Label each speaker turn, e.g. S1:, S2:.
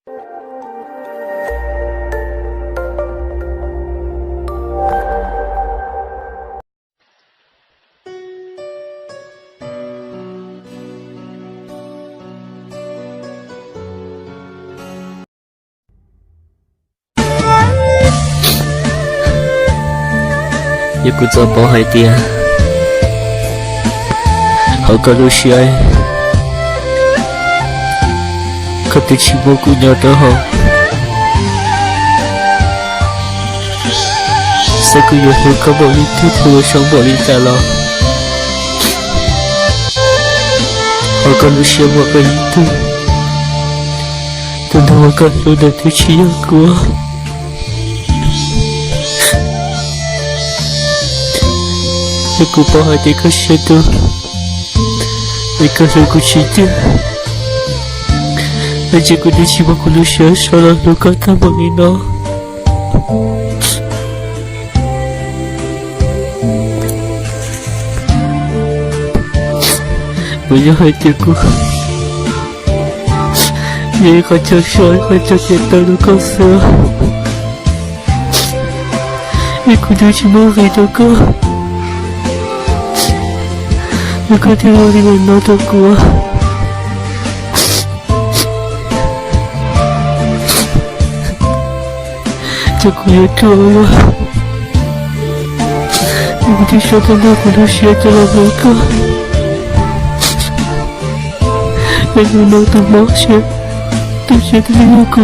S1: 也不做包海店，好个路线，可得起蘑菇鸟的好，3个月后可保你推脱上保你在了，好个路线我可以对，等到我感受的对起阳光。Aku bawa dia ke situ. Mereka selalu cerita. Aja ku dia cium aku lusia selalu kata menghina. Banyak hatiku. Dia kacau syar, kacau kita luka sah. Aku dia cuma ridaku. Aku tinggal dengan mataku. Aku ya tahu. Aku disyaratkan aku manusia dalam mereka. Dan menang termaksud. Terjadi dengan aku.